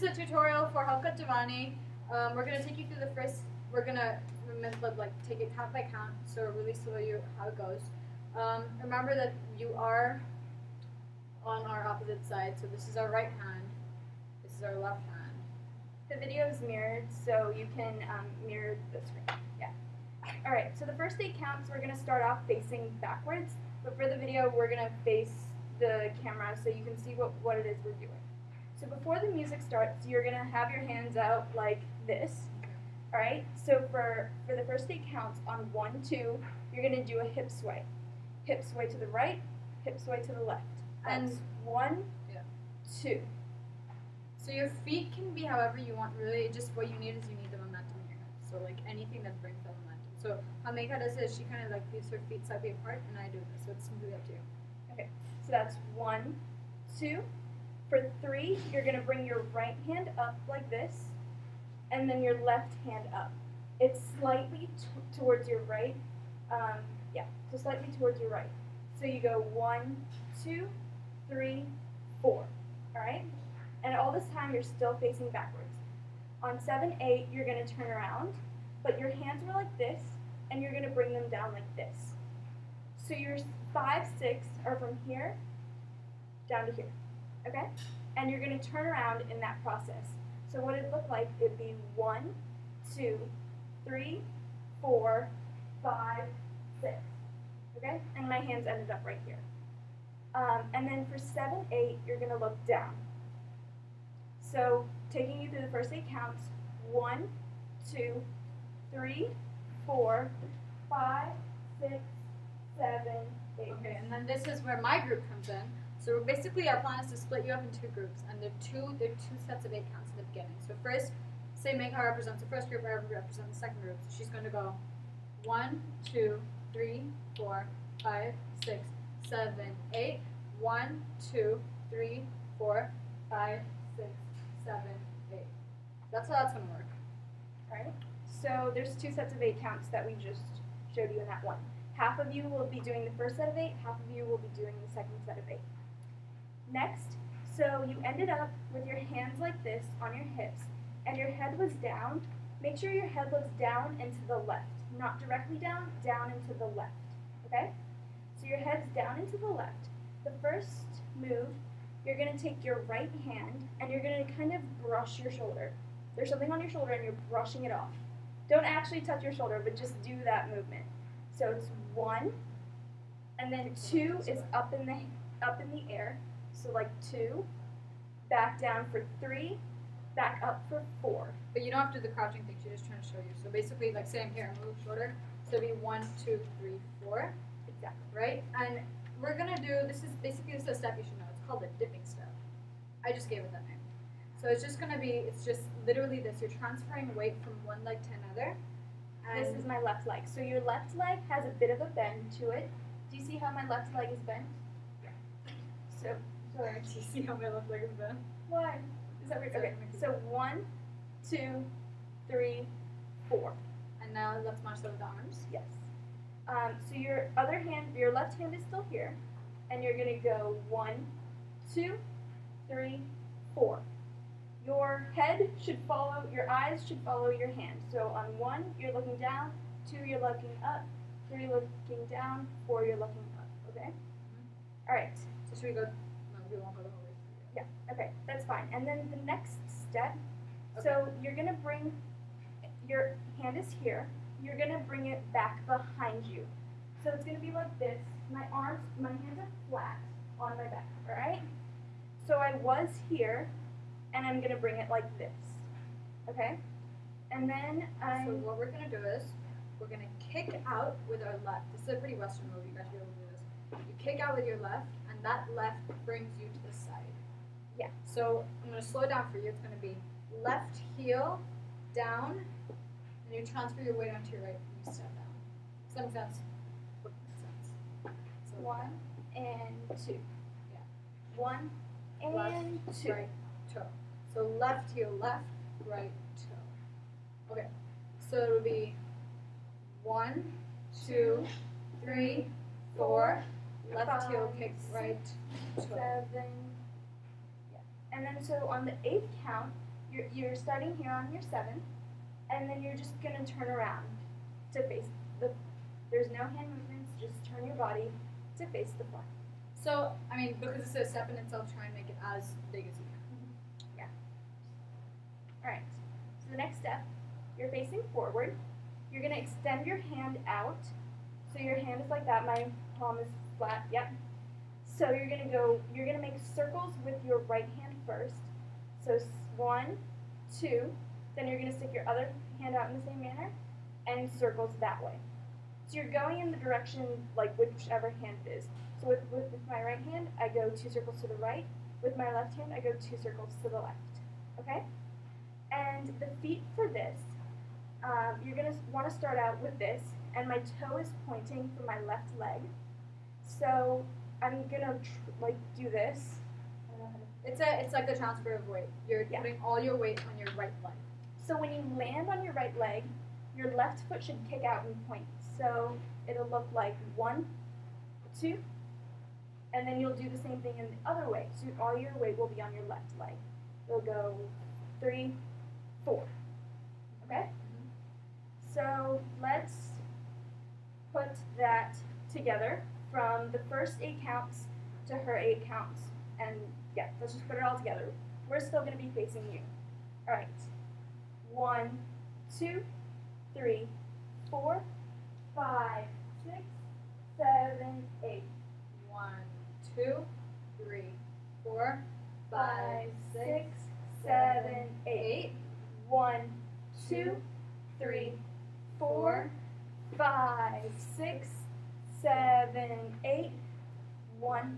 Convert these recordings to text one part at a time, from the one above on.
is a tutorial for Halkat Jawani. We're gonna take you through the first. We're gonna take it count by count, so really slow you how it goes. Remember that you are on our opposite side. So this is our right hand. This is our left hand. The video is mirrored, so you can mirror the screen. Yeah. All right. So the first 8 counts, we're gonna start off facing backwards, but for the video, we're gonna face the camera so you can see what it is we're doing. So before the music starts, you're gonna have your hands out like this. All right. So for the first 8 counts, on 1, 2, you're gonna do a hip sway. Hip sway to the right, hip sway to the left. And 1, 2. So your feet can be however you want, really. Just what you need is you need the momentum in your hips. So like anything that brings that momentum. So Halkat does this, she kind of like leaves her feet slightly apart, and I do this. So it's completely up to you. Okay. So that's 1, 2. For 3, you're gonna bring your right hand up like this, and then your left hand up. It's slightly towards your right. So slightly towards your right. So you go 1, 2, 3, 4. All right. And all this time, you're still facing backwards. On 7, 8, you're going to turn around, but your hands were like this, and you're going to bring them down like this. So your 5, 6 are from here down to here, okay? And you're going to turn around in that process. So what it'd look like, it'd be 1, 2, 3, 4, 5, 6, okay? And my hands ended up right here. And then for 7, 8, you're going to look down. So taking you through the first 8 counts, 1, 2, 3, 4, 5, 6, 7, 8. Okay, and then this is where my group comes in. So basically our plan is to split you up in 2 groups, and there are two sets of 8 counts in the beginning. So first, say Megha represents the first group, I represent the second group. So she's going to go 1, 2, 3, 4, 5, 6, 7, 8. 1, 2, 3, 4, 5, 6, 7, 8. That's how that's going to work. All right. So there's 2 sets of 8 counts that we just showed you in that one. Half of you will be doing the first set of 8, half of you will be doing the second set of 8. Next, so you ended up with your hands like this on your hips, and your head was down. Make sure your head looks down and to the left, not directly down, down and to the left, okay? So your head's down and to the left. The first move, you're going to take your right hand and you're going to kind of brush your shoulder. There's something on your shoulder and you're brushing it off. Don't actually touch your shoulder, but just do that movement. So it's 1, and then 2 is up in the air. So like 2, back down for 3, back up for 4. But you don't have to do the crouching thing. She's just trying to show you. So basically, like say I'm here, move shoulder. So it'll be 1, 2, 3, 4. Exactly. Right? And we're gonna do this is a step you should know. It's called a dipping step. I just gave it that name. So it's just literally this. You're transferring weight from one leg to another. And this is my left leg. So your left leg has a bit of a bend to it. Do you see how my left leg is bent? Yeah. So sorry. Do you see how my left leg is bent? Why? Is that weird? Okay. So 1, 2, 3, 4. And now let's match that with the arms. Yes. So your left hand is still here, and you're going to go 1, 2, 3, 4. Your head should follow, your eyes should follow your hand. So on 1, you're looking down, 2, you're looking up, 3, you're looking down, 4, you're looking up, okay? Mm-hmm. All right. So should we go, no, we won't go the whole way through yet. Yeah, okay, that's fine. And then the next step, okay. So you're going to bring, your hand is here, you're going to bring it back behind you. So it's going to be like this. My hands are flat on my back, all right? So I was here, and I'm going to bring it like this, okay? And then So what we're going to do is, we're going to kick out with our left. This is a pretty Western move. You guys should be able to do this. You kick out with your left, and that left brings you to the side. Yeah. So I'm going to slow down for you. It's going to be left heel, down, and you transfer your weight onto your right, and you step down. Does that make sense? Makes sense. So 1 and 2. Yeah. 1 and left, 2. Right toe. So left heel, left, right toe. Okay. So it would be 1, 2, 3, 4. Left heel kick, right toe. 7. Yeah. And then so on the 8th count, you're starting here on your 7, and then you're just going to turn around to face there's no hand movements, just turn your body to face the front. So, I mean, because it's a step in itself, try and make it as big as you can. Yeah. Alright, so the next step, you're facing forward. You're going to extend your hand out. So your hand is like that, my palm is flat, yep. So you're going to make circles with your right hand first. So 1, 2, then you're going to stick your other hand out in the same manner, and circles that way. So you're going in the direction, like whichever hand it is. So with my right hand, I go 2 circles to the right. With my left hand, I go 2 circles to the left. Okay? And the feet for this, you're going to want to start out with this, and my toe is pointing for my left leg. So I'm going to do this. It's like the transfer of weight. You're putting all your weight on your right leg. So when you land on your right leg, your left foot should kick out and point. So it'll look like 1, 2, and then you'll do the same thing in the other way. So all your weight will be on your left leg. It'll go 3, 4. Okay? So let's put that together from the first 8 counts to her 8 counts. And yeah, let's just put it all together. We're still going to be facing you. All right. 1, 2, 3, 4, 5, 6, 7, 8. 1, 2, 3, 4, 5, 6, 7, 8. 1, 2, 3, 4, 5, 6, 7, 8. 1,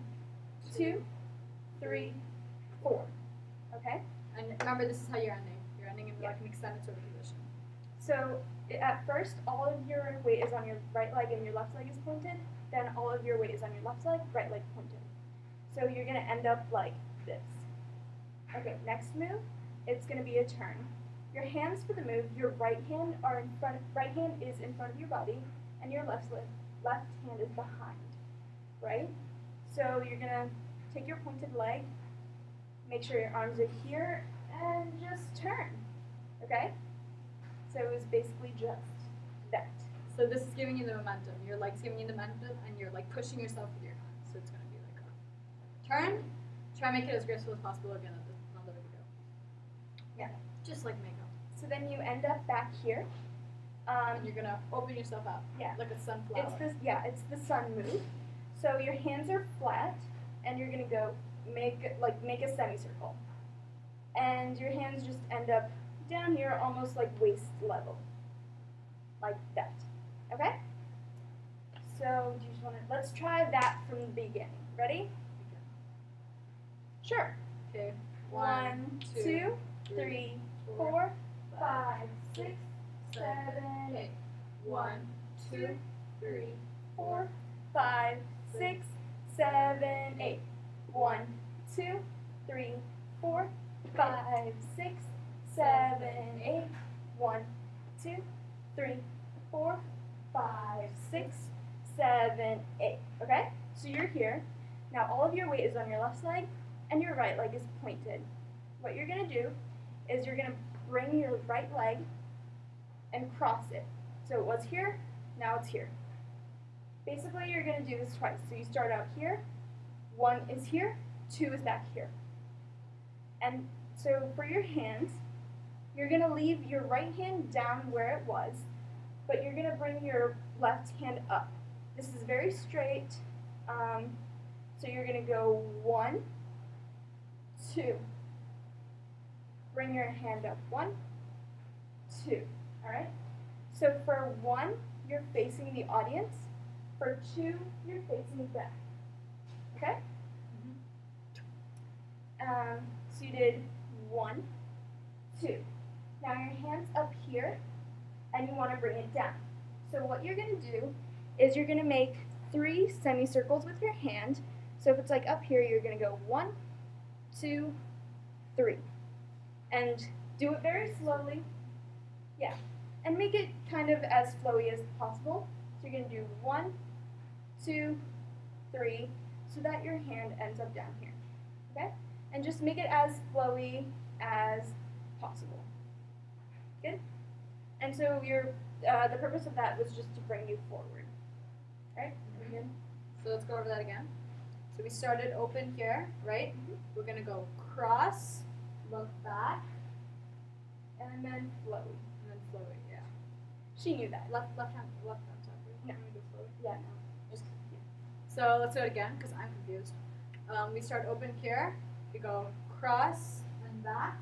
2, 3, 4. Okay? And remember, this is how you're ending. You're ending in like an extended sort of position. So at first, all of your weight is on your right leg and your left leg is pointed. Then all of your weight is on your left leg, right leg pointed. So you're going to end up like this. Okay, next move, it's going to be a turn. Your hands for the move, your right hand is in front of your body, and your left hand is behind, right? So you're going to take your pointed leg, make sure your arms are here, and just turn, okay? So it was basically just that. So this is giving you the momentum. Your leg's giving you the momentum, and you're like pushing yourself with your hands. So it's going to be like a turn. Try and make it as graceful as possible again at another video. Yeah. Just like makeup. So then you end up back here. And you're going to open yourself up. Yeah. Like a sunflower. It's the sun move. So your hands are flat, and you're going to go make a semicircle. And your hands just end up down here, almost like waist level. Like that. Okay? So do you just want to, let's try that from the beginning. Ready? Sure. Okay. 1, 2, 3, 4, 5, 6, 7, 8. 1, 2, 3, 4, 5, 6, 7, 8. 1, 2, 3, 4, 5, 6, 7, 8. 1, 2, 3, 4, 5, 6, 7, 8. Okay? So you're here. Now all of your weight is on your left leg, and your right leg is pointed. What you're going to do is you're going to bring your right leg and cross it. So it was here, now it's here. Basically, you're going to do this twice. So you start out here, 1 is here, 2 is back here. And so for your hands, you're going to leave your right hand down where it was, but you're going to bring your left hand up. This is very straight. So you're going to go 1, 2. Bring your hand up. 1, 2. All right? So for 1, you're facing the audience. For 2, you're facing back. Okay? So you did 1, 2. Now your hand's up here, and you want to bring it down. So what you're going to do is you're going to make 3 semicircles with your hand. So if it's like up here, you're going to go 1, 2, 3. And do it very slowly. Yeah. And make it kind of as flowy as possible. So you're going to do 1, 2, 3, so that your hand ends up down here. Okay? And just make it as flowy as possible. possible. Good? And so the purpose of that was just to bring you forward. Right? Good? So let's go over that again. So we started open here, right? We're going to go cross, look back, And then flowy. and then flowy, yeah. She knew that. Left hand side. No. Want me to go flowy? Yeah. Just, So let's do it again because I'm confused. We start open here. We go cross and back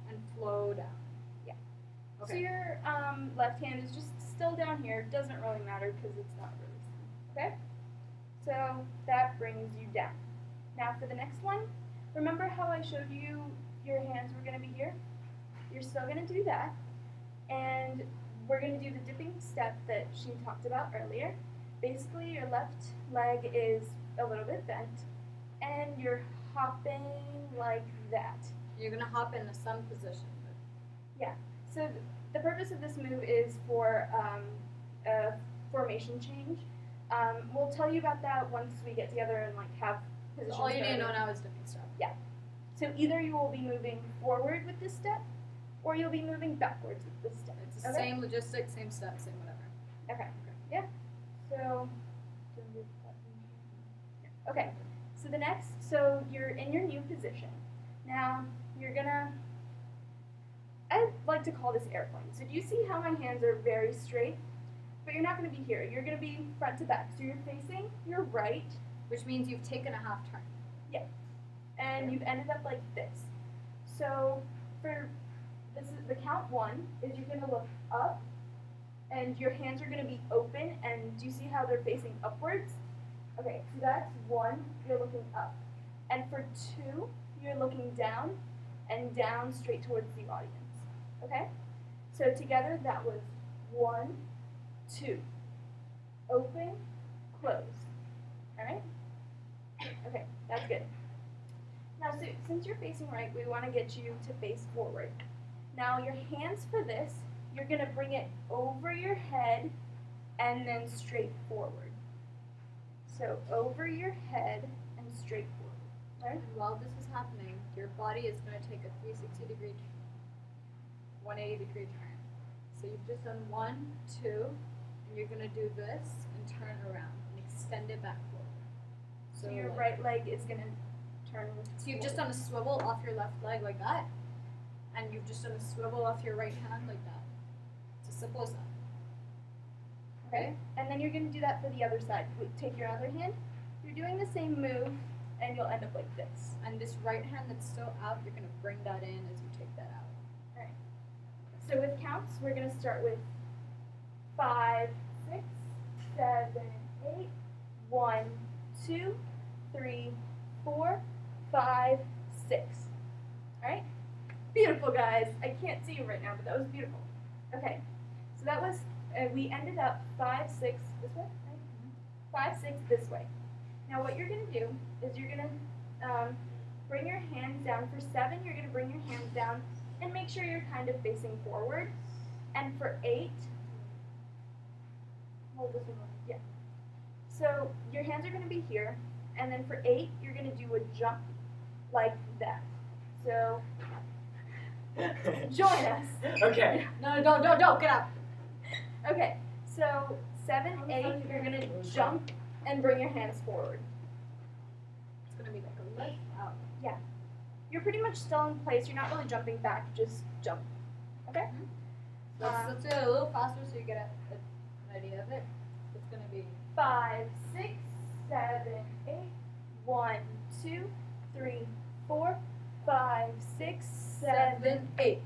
and flow down. Yeah. Okay. So your left hand is just still down here. Doesn't really matter because it's not really seen. Okay? So that brings you down. Now for the next one, remember how I showed you your hands were going to be here? You're still going to do that. And we're going to do the dipping step that she talked about earlier. Basically, your left leg is a little bit bent, and you're hopping like that. You're going to hop in the sun position. Yeah. So the purpose of this move is for a formation change. We'll tell you about that once we get together and like have positions. All you need to know started. now is dipping step. So either you will be moving forward with this step, or you'll be moving backwards with this step. It's the Okay? same logistics, same step, same whatever. Okay. Yeah. So. Okay. So the next, so you're in your new position. Now you're gonna. I like to call this airplane. So do you see how my hands are very straight? But you're not going to be here. You're going to be front to back. So you're facing your right, Which means you've taken a half turn. and you've ended up like this. So for this is the count 1 is you're going to look up, and your hands are going to be open. And do you see how they're facing upwards? Okay, so that's 1. You're looking up, and for 2, you're looking down, and down straight towards the audience. Okay. So together that was 1, 2. Open, close. Alright? Okay, that's good. Now, so, since you're facing right, we want to get you to face forward. Now, your hands for this, you're going to bring it over your head and then straight forward. So, over your head and straight forward. Right? And while this is happening, your body is going to take a 360 degree, 180 degree turn. So you've just done 1, 2, and you're going to do this and turn around and extend it back forward. So your right leg is going to turn. So you've just done a swivel off your left leg like that, and you've just done a swivel off your right hand like that. It's as simple as that. Okay? And then you're going to do that for the other side. Take your other hand. You're doing the same move, and you'll end up like this. And this right hand that's still out, you're going to bring that in as you take that out. So with counts, we're going to start with 5, 6, 7, 8, 1, 2, 3, 4, 5, 6. Alright? Beautiful, guys. I can't see you right now, but that was beautiful. Okay, so that was, we ended up 5, 6, this way? Right? 5, 6, this way. Now what you're going to do is you're going to bring your hands down. For 7, you're going to bring your hands down and make sure you're kind of facing forward. And for 8, hold this one, yeah. So your hands are going to be here, and then for 8, you're going to do a jump like that. So join us. Okay. No, don't, get up. Okay, so 7, 8, you're going to jump and bring your hands forward. It's going to be like a lift out. You're pretty much still in place. You're not really jumping back, just jump. Okay? Let's do it a little faster so you get an idea of it. It's going to be 5, 6, 7, 8, 1, 2, 3, 4, 5, 6, 7, 8.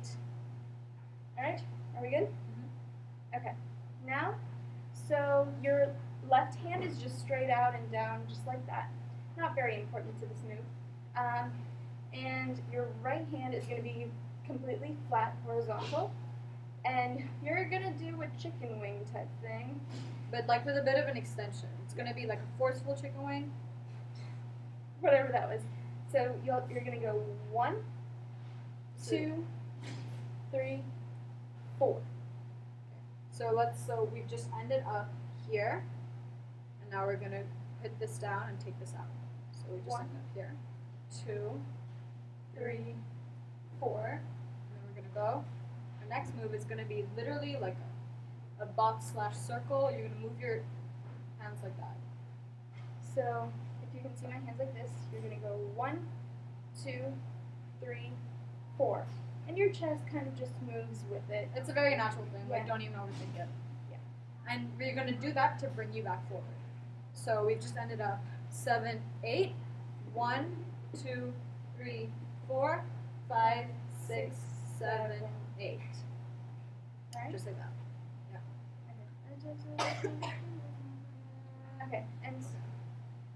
Alright? Are we good? Okay. Now, so your left hand is just straight out and down, just like that. Not very important to this move. And your right hand is going to be completely flat, horizontal. And you're going to do a chicken wing type thing. but like with a bit of an extension. It's going to be like a forceful chicken wing. Whatever that was. So you're going to go 1, 2, 3, 4. So we've just ended up here, and now we're going to put this down and take this out. So we just 1, ended up here. 2, 3, 4, and then we're going to go next move is going to be literally like a box / circle. You're going to move your hands like that. So if you can see my hands like this, you're going to go 1, 2, 3, 4. And your chest kind of just moves with it. It's a very natural thing. Yeah. Like, don't even overthink it. Yeah. And we're going to do that to bring you back forward. So we've just ended up 7, 8. 1, 2, 3, 4, 5, 6, 7, 8. Right? Just like that. Okay, and do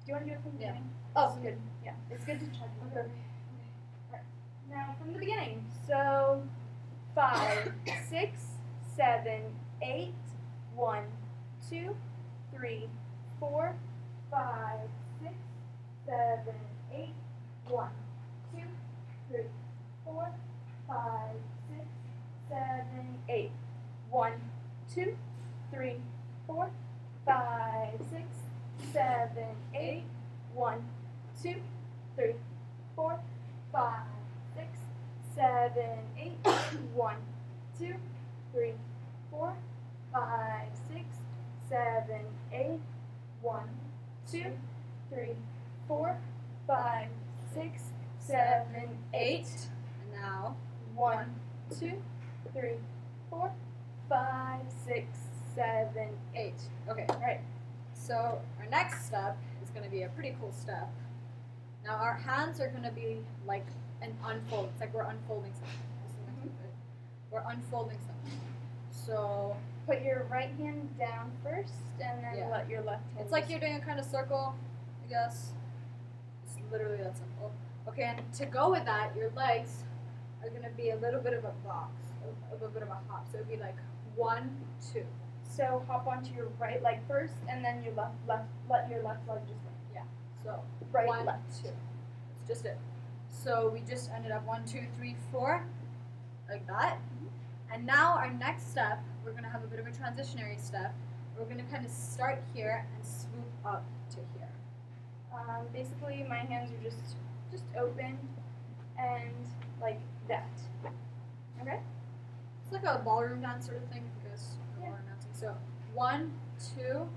you want to do it from the Yeah. beginning? Oh, It's good. Yeah, it's good to check. Okay. Right. Now from the beginning. So 5, 6, 7, 8, 1, 2, 3, 4, 5, 6, 7, 8, 1, 2, 3, 4, 5, 6, 7, 8. 1, 2, 3, 4, 5, 6, 7, 8. 1, 2, 3, 4, 5, 6, 7, 8. 1, 2, 3, 4, 5, 6, 7, 8. 1, 2, 3, 4, 5, 6, 7, 8. And now, 1, 2, 3, 4, 5, 6, 7, 8. Okay. Right. So our next step is going to be a pretty cool step. Now our hands are going to be like an unfold. It's like we're unfolding something. We're unfolding something. So Put your right hand down first, and then Yeah. let your left hand. it's like you're doing a kind of circle, I guess. It's literally that simple. Okay, and to go with that, your legs are going to be a little bit of a box, a bit of a hop. So it would be like 1, 2. So hop onto your right leg first, and then your left. Let your left leg just run. Yeah. So Right, 1, left. 2. It's just it. So we just ended up 1, 2, 3, 4, like that. And now our next step, we're going to have a bit of a transitionary step. We're going to kind of start here and swoop up to here. Basically, my hands are just open, and like that. Okay. It's like a ballroom dance sort of thing because we're Yeah. ballroom dancing. So 1, 2,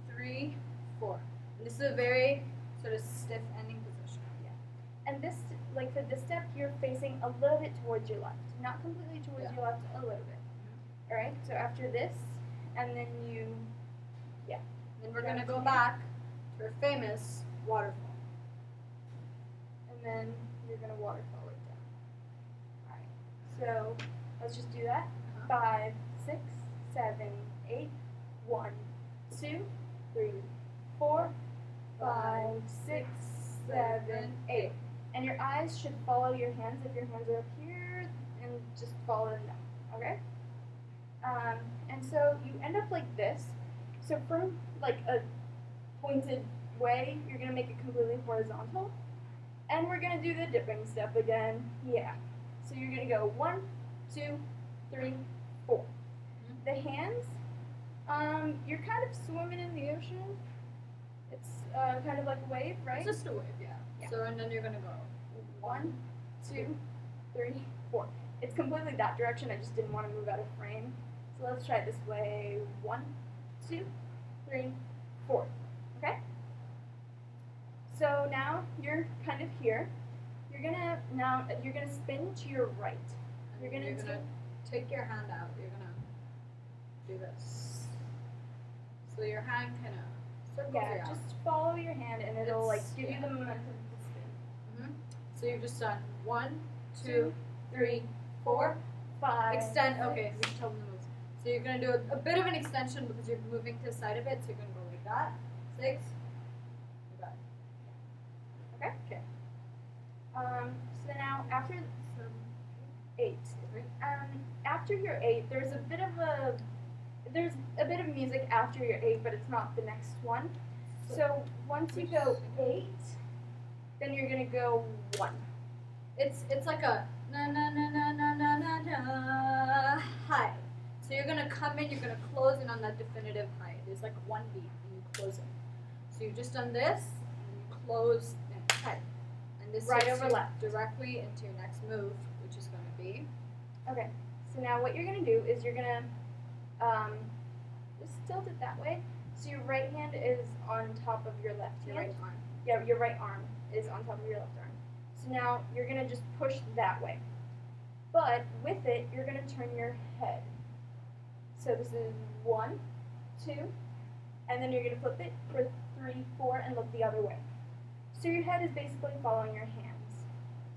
3, 4. And this is a very sort of stiff ending position. And this, like for this step, you're facing a little bit towards your left, not completely towards Yeah. your left, a little bit. All right. So after this, and then you. Then we're going to go back to our famous waterfall. And then you're gonna waterfall it down. Alright. So let's just do that. Uh-huh. 5, 6, 7, 8. 1, 2, 3, 4, 5, 6, 7, 8. And your eyes should follow your hands. If your hands are up here, and just follow them down. Okay? And so you end up like this. So from like a pointed way, you're gonna make it completely horizontal. And we're gonna do the dipping step again. Yeah. So you're gonna go 1, 2, 3, 4. The hands, you're kind of swimming in the ocean. It's kind of like a wave, right? It's just a wave, yeah. Yeah. So, and then you're going to go 1, 2, 3, 4. It's completely that direction. I just didn't want to move out of frame. So let's try it this way. 1, 2, 3, 4. Okay? So now you're kind of here. You're gonna spin to your right. And You're gonna take your hand out. You're going to do this. So your hand kind of circles Yeah, around. just follow your hand and it'll like It's- give yeah. you the momentum to spin. So you've just done 1, 2, 3, 4. 5. Extend. 6. Okay, we should tell them the moves. So you're going to do a bit of an extension because you're moving to the side of it. So you're going to go like that. 6. Like that. Okay. Okay. So now after 8. Right. After your 8, there's a bit of music after your 8, but it's not the next one. So once you go 8, then you're gonna go 1. It's like a na na na na na na na na high. So you're gonna come in, you're gonna close in on that definitive high. There's like one beat and you close it. So you've just done this and you close in high. And this Right takes over you left. directly into your next move, which is gonna be Okay. So So now what you're going to do is you're going to just tilt it that way. So your right hand is on top of your left Your hand. right arm. Yeah, your right arm is on top of your left arm. So now you're going to just push that way. But with it, you're going to turn your head. So this is 1, 2, and then you're going to flip it for 3, 4, and look the other way. So your head is basically following your hands.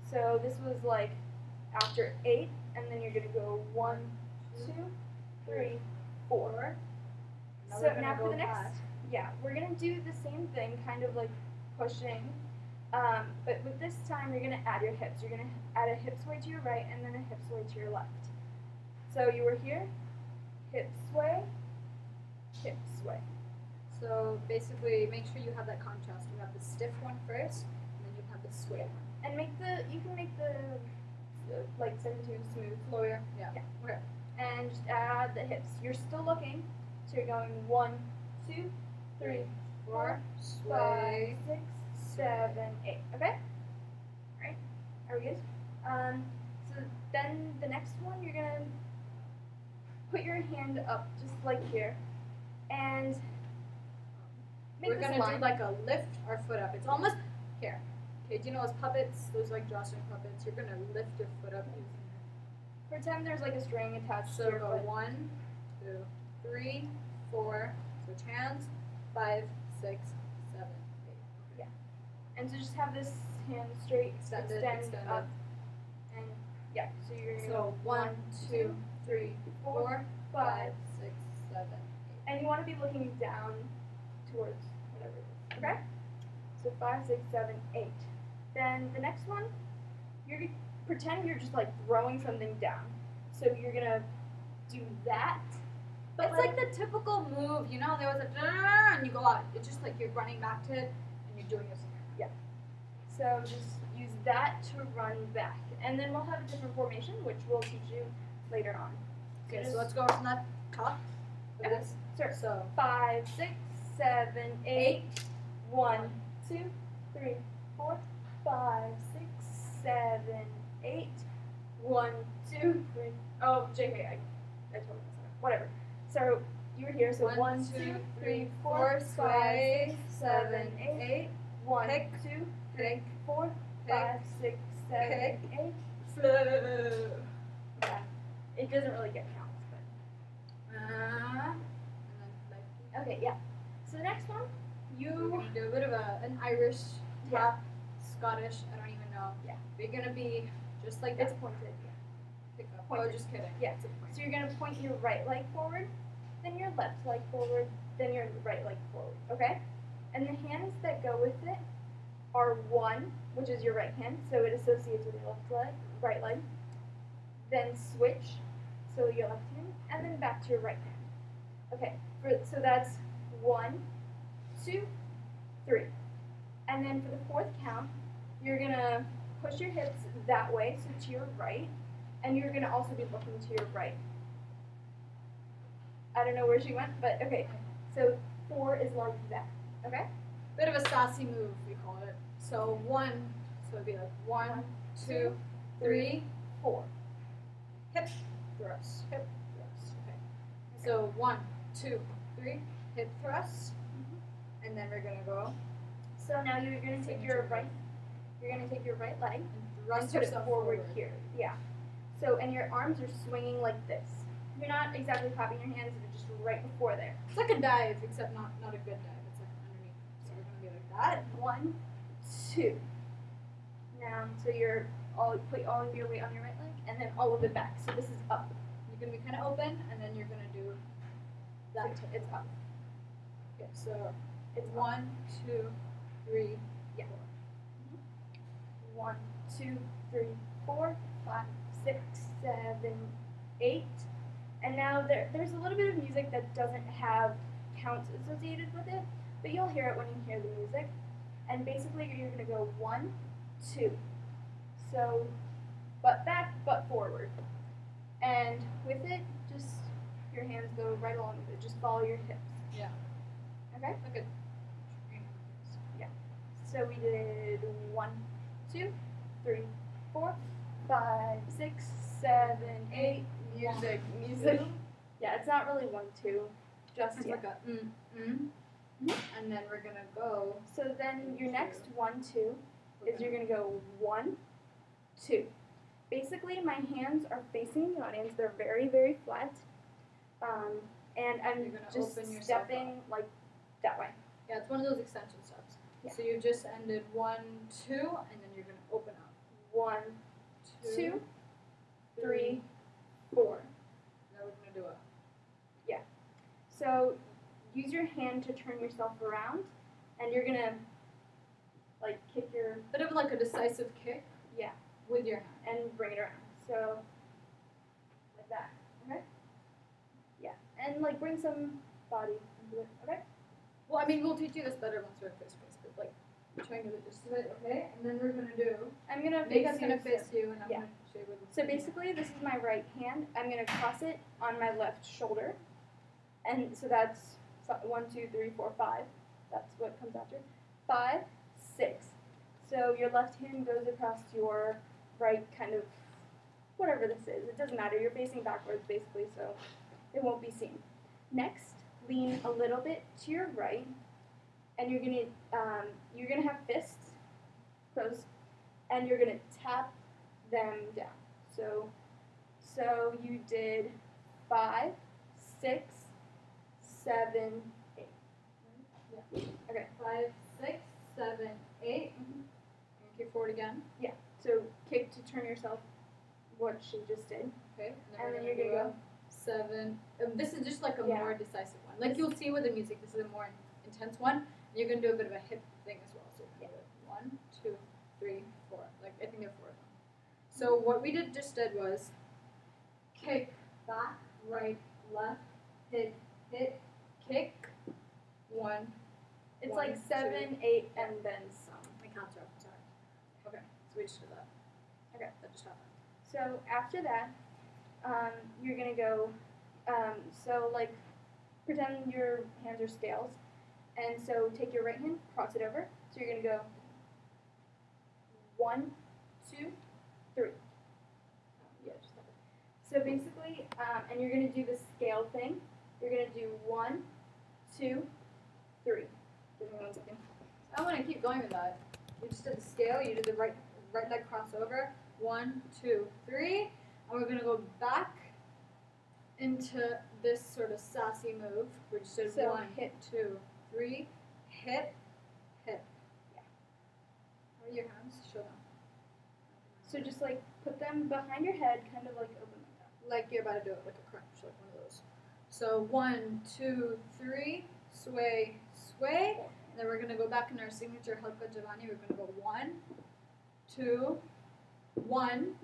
So this was like after 8, and then you're going to go 1, 2, 3, 4. So now for the next, we're going to do the same thing, kind of like pushing. But with this time, you're going to add your hips. You're going to add a hip sway to your right and then a hip sway to your left. So you were here, hip sway, hip sway. So basically, make sure you have that contrast. You have the stiff one first, and then you have the sway one. And you can make the like 72 smooth. Lower. Yeah. Okay. And just add the hips. You're still looking, so you're going 1, 2, 3, 4, 5, 6, 7, 8. Okay? Alright? Are we good? So then the next one, you're going to put your hand up just like here. And we're going to do like a lift our foot up. It's almost here. Okay, do you know those puppets? Those like drawstring puppets? You're going to lift your foot up using it. Pretend there's like a string attached so to your go foot. 1, 2, 3, 4. Switch hands. 5, 6, 7, 8. Yeah. And so just have this hand straight, extend up, and yeah. So you're gonna go 1, 2, 3, 4, 5, 6, 7, 8. And you want to be looking down towards whatever it is. Okay. So 5, 6, 7, 8. Then the next one, you're gonna pretend you're just like throwing something down. So you're gonna do that. But it's like the typical move, you know, there was a and you go out. It's just like you're running back to it and you're doing this. Yeah. So just use that to run back. And then we'll have a different formation, which we'll teach you later on. Okay, so let's go from that top of Okay. this. Sure. So 5, 6, 7, 8. 1, 2, 3, 4, 5, 6, 7, 8. 1, 2, 3. Oh, JK, I totally messed up. Whatever. So you were here, so 1, 2, 3, 4, 5, 6, 7, 8. 1, 2, 3, 4, 5, 6, 7, 8. Yeah. It doesn't really get counts, but. and then Okay, yeah. So the next one, we're gonna do a bit of an Irish tap, Scottish, I don't even know. Yeah. We're gonna be just like that. it's pointed. Yeah. Pick up. Pointed. Oh, just kidding. Yeah. It's a point. So you're going to point your right leg forward, then your left leg forward, then your right leg forward, okay? And the hands that go with it are 1, which is your right hand, so it associates with your right leg. Then switch, so your left hand, and then back to your right hand. Okay, so that's 1, 2, 3. And then for the 4th count, you're going to push your hips that way, so to your right, and you're going to also be looking to your right. I don't know where she went, but okay. So 4 is like that, okay? Bit of a sassy move, we call it. So 1, so it'd be like 1, 2, 3, 4. hip thrust, hip thrust. Okay. So 1, 2, 3, hip thrust, and then we're gonna go. So now you're gonna take your right. You're gonna take your right leg And and thrust put it yourself forward here. Yeah. So and your arms are swinging like this. You're not exactly clapping your hands, but just right before there. It's like a dive, except not a good dive. It's like underneath. So we're gonna be like that. 1, 2. Now, so put all of your weight on your right leg, and then all of it back. So this is up. You're gonna be kind of open, and then you're gonna do that. It's up. Okay, so It's 1, 2, 3, Yeah. 4. 1, 2, 3, 4, 5, 6, 7, 8. And now there's a little bit of music that doesn't have counts associated with it, but you'll hear it when you hear the music. And basically you're going to go 1, 2. So butt back, butt forward. And with it, just your hands go right along with it. Just follow your hips. Yeah. Okay? Like a So we did 1, 2, 3, 4, 5, 6, 7, 8. 1, like music. Yeah, it's not really 1, 2, just It's yet. like a and then we're gonna go. So then your next 1, 2 is you're gonna go 1, 2. Basically, my hands are facing the audience. They're very, very flat, and I'm just stepping like that way. Yeah, it's one of those extension steps. Yeah. So you just ended 1, 2, and then you're gonna open up. 1, 2, 3, 4. Now we're gonna do it. So use your hand to turn yourself around, and you're gonna like kick your Bit of like a decisive kick. Yeah. With your hand. and bring it around. So like that. Okay. Yeah, and like bring some body into it. Okay. Well, I mean, we'll teach you this better once we're face to face, but like trying to just do it, okay? And then we're gonna do. I'm gonna face Megan's gonna face you, and I'm Yeah. gonna show you where the. So basically, this is my right hand. I'm gonna cross it on my left shoulder, and so that's 1, 2, 3, 4, 5. That's what comes after. 5, 6. So your left hand goes across your right, kind of whatever this is. It doesn't matter. You're facing backwards basically, so it won't be seen. Next, lean a little bit to your right, and you're gonna have fists closed, and you're gonna tap them down. So you did 5, 6, 7, 8. Yeah. Okay. 5, 6, 7, 8. And kick forward again. So kick to turn yourself. What she just did. Okay. And we're then you're do gonna go 7. This is just like a Yeah. more decisive one. Like you'll see with the music, this is a more intense one. And you're gonna do a bit of a hip thing as well. So you're gonna do 1, 2, 3, 4. Like I think there are 4 of them. So what we just did was kick, back, right, left, hit, kick. 1. It's 1, like 7, 8, and then some. My counts are up. Sorry. Okay. So we just did that. Okay. That just happened. So after that, you're gonna go. So like, pretend your hands are scales, and so take your right hand, cross it over. So you're gonna go 1, 2, 3. Yeah, just that. So basically, and you're gonna do the scale thing. You're gonna do 1, 2, 3. Give me 1 second. I want to keep going with that. You just did the scale. You did the right leg crossover. 1, 2, 3, and we're gonna go back into this sort of sassy move. We just did So 1, hip. 2, 3, hip. Yeah. How are your hands? Show them. So just like put them behind your head, kind of like open like that. Like you're about to do it, like a crunch, like one of those. So 1, 2, 3, sway, sway. And then we're gonna go back in our signature Halkat Jawani. We're gonna go 1, 2, 1.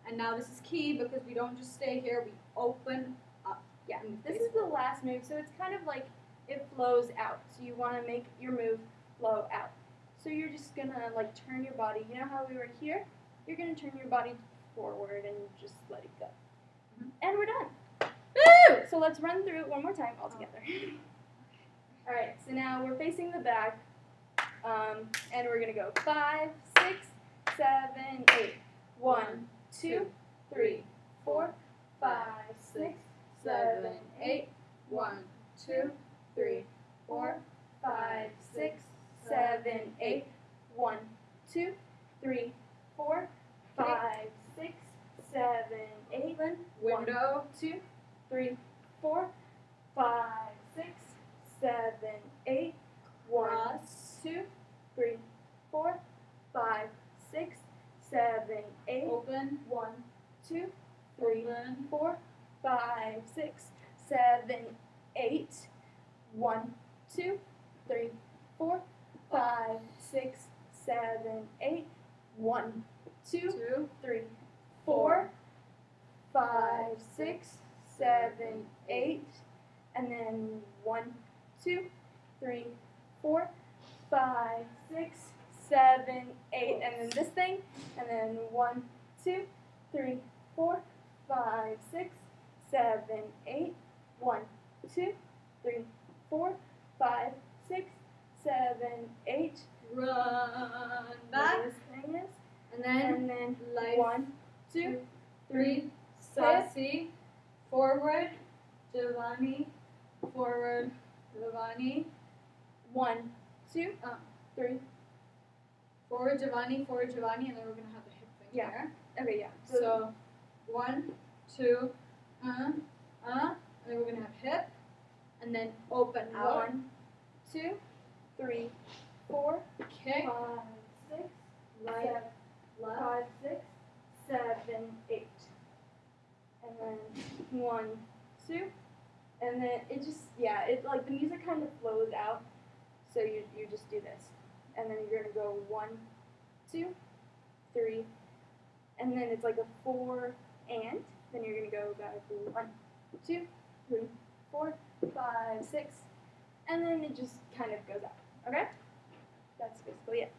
And now this is key because we don't just stay here, we open up. Yeah, this is the last move, so it's kind of like it flows out. So you want to make your move flow out. So you're just gonna like turn your body. You know how we were here? You're gonna turn your body forward and just let it go. And we're done. Woo! So let's run through it one more time all together. All right, so now we're facing the back, and we're gonna go 5, 6, 7, 8. 1, 2, 3, 4, 5, 6, 7, 8. 1, 2, 3, 4, 5, 6, 7, 8. 1, 2, 3, 4, 5, 6, 7, 8. Window. 2, 3, 4, 5, 6, 7, 8. 1, Cross. 2, 3, 4, 5, 6, 7, 8. Open. 1, 2, 3, Open. 4, 5, 6, 7, 8. 1, 2, 3, 4, 5, 6, 7, 8. 1, 2, 2, 3, 4, 5, 6, 7, 8. And then 1, 2, 3, 4, 5, 6, 7, 8. And then this thing. And then 1, 2, 3, 4, 5, 6, 7, 8. 1, 2, 3, 4, 5, 6, 7, 8. run Back. back. This thing is. And then And then life. 1, 2, 3, Sassy. forward, Jawani, forward, Jawani, 1, 2, 3. forward, Jawani, and then we're gonna have the hip thing Yeah. there. Okay, yeah. So 1, 2, and then we're gonna have hip, and then open out. 1, 2, 3, 4, Kick, 5, 6, right, 7, left, 5, 6, 7, 8. And then 1, 2. And then it just, yeah, it like the music kind of flows out. So you just do this. And then you're going to go 1, 2, 3. And then it's like a 4 and. Then you're going to go back to 1, 2, 3, 4, 5, 6. And then it just kind of goes out. Okay? That's basically it.